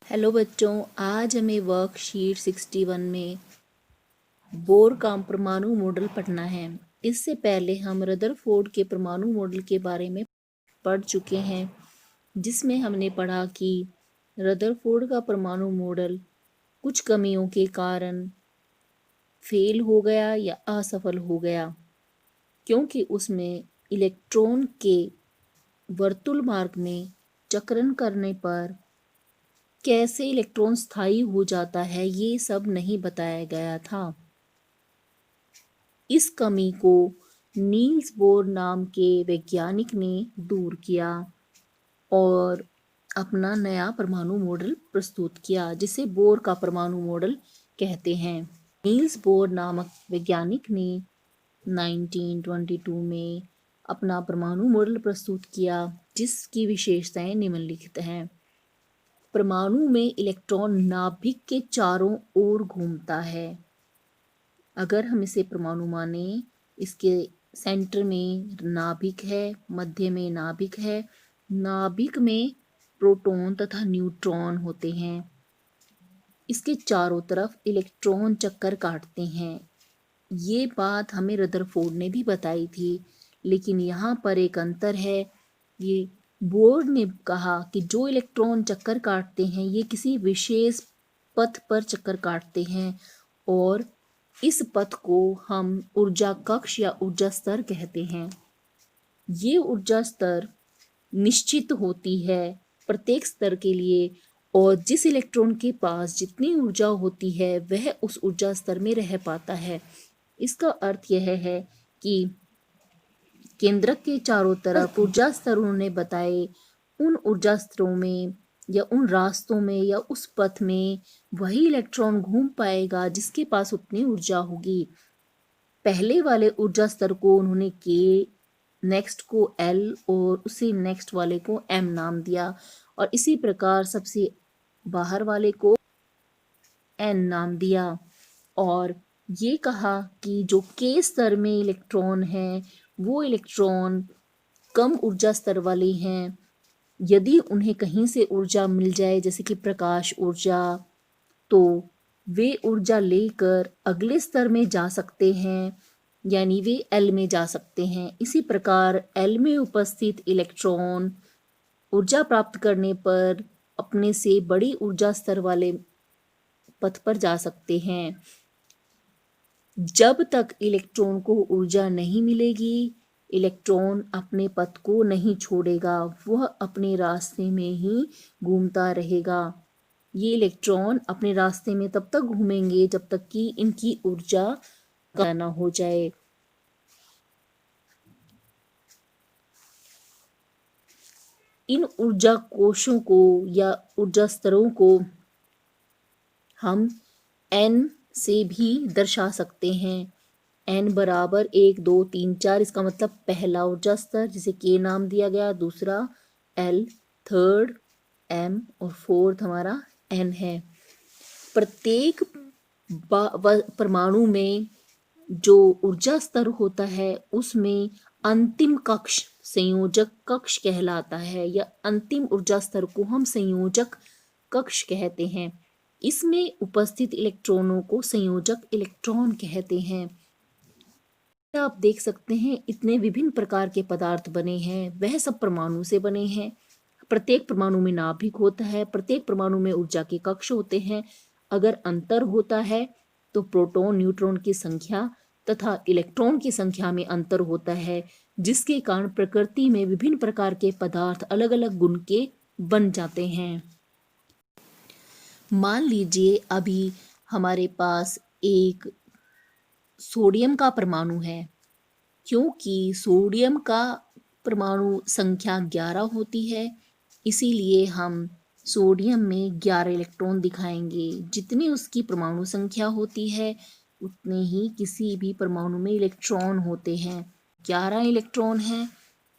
Hello बच्चों, आज हमें वर्कशीट 61 में बोर का परमाणु मॉडल पढ़ना है। इससे पहले हम रदरफोर्ड के परमाणु मॉडल के बारे में पढ़ चुके हैं, जिसमें हमने पढ़ा कि रदरफोर्ड का परमाणु मॉडल कुछ कमियों के कारण फेल हो गया या असफल हो गया, क्योंकि उसमें इलेक्ट्रॉन के वर्तुल मार्ग में चक्रण करने पर कैसे इलेक्ट्रॉन स्थायी हो जाता है ये सब नहीं बताया गया था। इस कमी को नील्स बोर नाम के वैज्ञानिक ने दूर किया और अपना नया परमाणु मॉडल प्रस्तुत किया, जिसे बोर का परमाणु मॉडल कहते हैं। नील्स बोर नामक वैज्ञानिक ने 1922 में अपना परमाणु मॉडल प्रस्तुत किया, जिसकी विशेषताएं निम्नलिखित हैं। परमाणु में इलेक्ट्रॉन नाभिक के चारों ओर घूमता है। अगर हम इसे परमाणु माने, इसके सेंटर में नाभिक है, मध्य में नाभिक है। नाभिक में प्रोटॉन तथा न्यूट्रॉन होते हैं। इसके चारों तरफ इलेक्ट्रॉन चक्कर काटते हैं। ये बात हमें रदरफोर्ड ने भी बताई थी, लेकिन यहाँ पर एक अंतर है। ये बोर ने कहा कि जो इलेक्ट्रॉन चक्कर काटते हैं ये किसी विशेष पथ पर चक्कर काटते हैं, और इस पथ को हम ऊर्जा कक्ष या ऊर्जा स्तर कहते हैं। ये ऊर्जा स्तर निश्चित होती है प्रत्येक स्तर के लिए, और जिस इलेक्ट्रॉन के पास जितनी ऊर्जा होती है वह उस ऊर्जा स्तर में रह पाता है। इसका अर्थ यह है कि केंद्रक के चारों तरफ ऊर्जा स्तर उन्होंने बताए, उन ऊर्जा स्तरों में या उन रास्तों में या उस पथ में वही इलेक्ट्रॉन घूम पाएगा जिसके पास उतनी ऊर्जा होगी। पहले वाले ऊर्जा स्तर को उन्होंने के, नेक्स्ट को एल और उसी नेक्स्ट वाले को एम नाम दिया, और इसी प्रकार सबसे बाहर वाले को एन नाम दिया। और ये कहा कि जो के स्तर में इलेक्ट्रॉन है वो इलेक्ट्रॉन कम ऊर्जा स्तर वाले हैं। यदि उन्हें कहीं से ऊर्जा मिल जाए, जैसे कि प्रकाश ऊर्जा, तो वे ऊर्जा लेकर अगले स्तर में जा सकते हैं, यानी वे एल में जा सकते हैं। इसी प्रकार एल में उपस्थित इलेक्ट्रॉन ऊर्जा प्राप्त करने पर अपने से बड़ी ऊर्जा स्तर वाले पथ पर जा सकते हैं। जब तक इलेक्ट्रॉन को ऊर्जा नहीं मिलेगी, इलेक्ट्रॉन अपने पथ को नहीं छोड़ेगा, वह अपने रास्ते में ही घूमता रहेगा। ये इलेक्ट्रॉन अपने रास्ते में तब तक घूमेंगे जब तक कि इनकी ऊर्जा कम ना हो जाए। इन ऊर्जा कोशों को या ऊर्जा स्तरों को हम एन से भी दर्शा सकते हैं। एन बराबर 1 2 3 4, इसका मतलब पहला ऊर्जा स्तर जिसे के नाम दिया गया, दूसरा एल, थर्ड एम और फोर्थ हमारा एन है। प्रत्येक परमाणु में जो ऊर्जा स्तर होता है उसमें अंतिम कक्ष संयोजक कक्ष कहलाता है, या अंतिम ऊर्जा स्तर को हम संयोजक कक्ष कहते हैं। इसमें उपस्थित इलेक्ट्रॉनों को संयोजक इलेक्ट्रॉन कहते हैं। आप देख सकते हैं इतने विभिन्न प्रकार के पदार्थ बने हैं, वह सब परमाणु से बने हैं। प्रत्येक परमाणु में नाभिक होता है, प्रत्येक परमाणु में ऊर्जा के कक्ष होते हैं। अगर अंतर होता है तो प्रोटॉन न्यूट्रॉन की संख्या तथा इलेक्ट्रॉन की संख्या में अंतर होता है, जिसके कारण प्रकृति में विभिन्न प्रकार के पदार्थ अलग अलग गुण के बन जाते हैं। मान लीजिए अभी हमारे पास एक सोडियम का परमाणु है। क्योंकि सोडियम का परमाणु संख्या 11 होती है, इसीलिए हम सोडियम में 11 इलेक्ट्रॉन दिखाएंगे। जितनी उसकी परमाणु संख्या होती है उतने ही किसी भी परमाणु में इलेक्ट्रॉन होते हैं। 11 इलेक्ट्रॉन हैं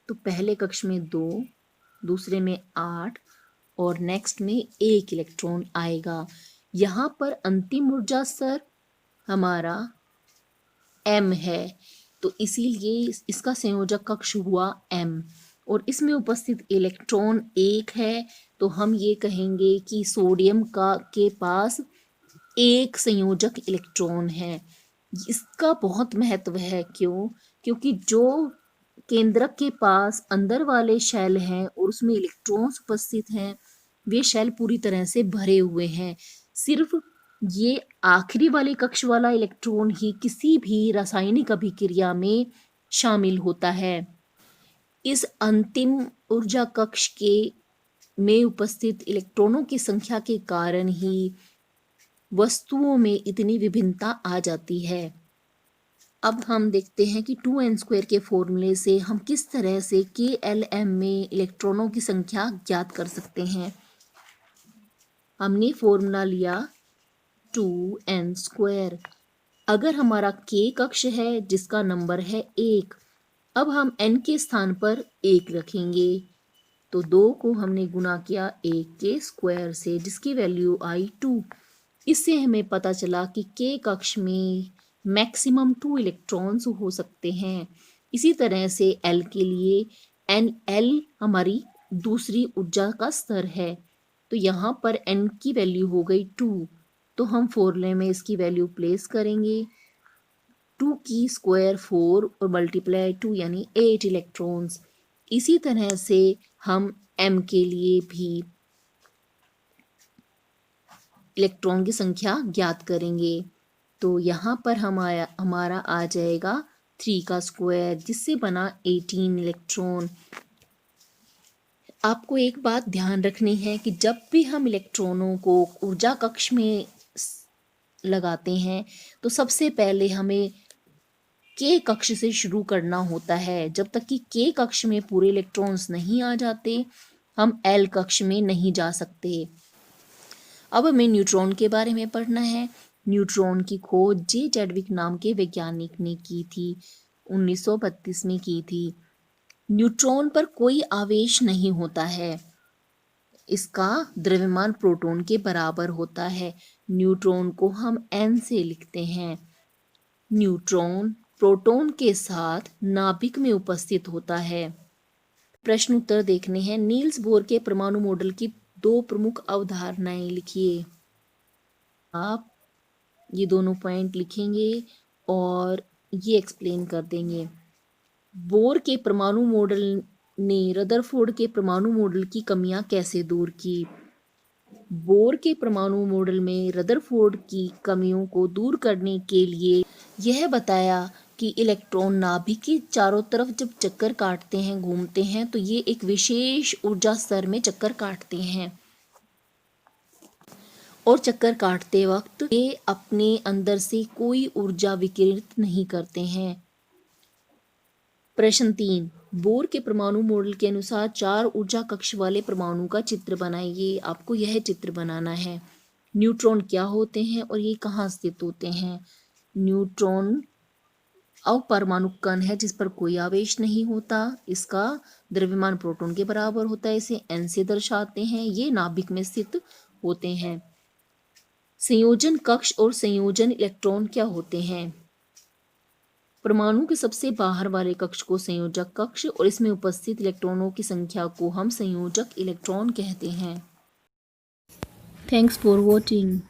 तो पहले कक्ष में 2, दूसरे में 8 और नेक्स्ट में 1 इलेक्ट्रॉन आएगा। यहाँ पर अंतिम ऊर्जा स्तर हमारा m है, तो इसीलिए इसका संयोजक कक्ष हुआ m, और इसमें उपस्थित इलेक्ट्रॉन 1 है तो हम ये कहेंगे कि सोडियम का के पास एक संयोजक इलेक्ट्रॉन है। इसका बहुत महत्व है, क्यों? क्योंकि जो केंद्रक के पास अंदर वाले शेल हैं और उसमें इलेक्ट्रॉन्स उपस्थित हैं, वे शेल पूरी तरह से भरे हुए हैं। सिर्फ ये आखिरी वाले कक्ष वाला इलेक्ट्रॉन ही किसी भी रासायनिक अभिक्रिया में शामिल होता है। इस अंतिम ऊर्जा कक्ष के में उपस्थित इलेक्ट्रॉनों की संख्या के कारण ही वस्तुओं में इतनी विभिन्नता आ जाती है। अब हम देखते हैं कि 2n² के फॉर्मूले से हम किस तरह से KLm में इलेक्ट्रॉनों की संख्या ज्ञात कर सकते हैं। हमने फॉर्मूला लिया 2n²। अगर हमारा K कक्ष है जिसका नंबर है 1, अब हम n के स्थान पर 1 रखेंगे, तो 2 को हमने गुना किया 1 के स्क्वायर से जिसकी वैल्यू आई 2। इससे हमें पता चला कि K कक्ष में मैक्सिमम 2 इलेक्ट्रॉन्स हो सकते हैं। इसी तरह से L के लिए NL हमारी दूसरी ऊर्जा का स्तर है, तो यहाँ पर N की वैल्यू हो गई 2, तो हम फॉर्मूले में इसकी वैल्यू प्लेस करेंगे। 2 की स्क्वायर 4 और मल्टीप्लाई 2 यानी 8 इलेक्ट्रॉन्स। इसी तरह से हम M के लिए भी इलेक्ट्रॉन की संख्या ज्ञात करेंगे, तो यहाँ पर हमारा आ जाएगा 3 का स्क्वायर जिससे बना 18 इलेक्ट्रॉन। आपको एक बात ध्यान रखनी है कि जब भी हम इलेक्ट्रॉनों को ऊर्जा कक्ष में लगाते हैं तो सबसे पहले हमें K कक्ष से शुरू करना होता है। जब तक कि K कक्ष में पूरे इलेक्ट्रॉन्स नहीं आ जाते, हम L कक्ष में नहीं जा सकते। अब हमें न्यूट्रॉन के बारे में पढ़ना है। न्यूट्रॉन की खोज जे चैडविक नाम के वैज्ञानिक ने की थी, 1932 में की थी। न्यूट्रॉन पर कोई आवेश नहीं होता है, इसका द्रव्यमान प्रोटॉन के बराबर होता है। न्यूट्रॉन को हम n से लिखते हैं। न्यूट्रॉन प्रोटॉन के साथ नाभिक में उपस्थित होता है। प्रश्न उत्तर देखने हैं। नील्स बोर के परमाणु मॉडल की 2 प्रमुख अवधारणाएं लिखिए। आप ये दोनों पॉइंट लिखेंगे और ये एक्सप्लेन कर देंगे। बोर के परमाणु मॉडल ने रदरफोर्ड के परमाणु मॉडल की कमियां कैसे दूर की? बोर के परमाणु मॉडल में रदरफोर्ड की कमियों को दूर करने के लिए यह बताया कि इलेक्ट्रॉन नाभिक के चारों तरफ जब चक्कर काटते हैं, घूमते हैं, तो ये एक विशेष ऊर्जा स्तर में चक्कर काटते हैं और चक्कर काटते वक्त ये अपने अंदर से कोई ऊर्जा विकिरित नहीं करते हैं। प्रश्न 3, बोर के परमाणु मॉडल के अनुसार 4 ऊर्जा कक्ष वाले परमाणु का चित्र बनाइए। आपको यह चित्र बनाना है। न्यूट्रॉन क्या होते हैं और ये कहाँ स्थित होते हैं? न्यूट्रॉन अपरमाणु कण है जिस पर कोई आवेश नहीं होता। इसका द्रव्यमान प्रोटॉन के बराबर होता है। इसे n से दर्शाते हैं। ये नाभिक में स्थित होते हैं। संयोजन कक्ष और संयोजन इलेक्ट्रॉन क्या होते हैं? परमाणु के सबसे बाहर वाले कक्ष को संयोजक कक्ष और इसमें उपस्थित इलेक्ट्रॉनों की संख्या को हम संयोजक इलेक्ट्रॉन कहते हैं। Thanks for watching.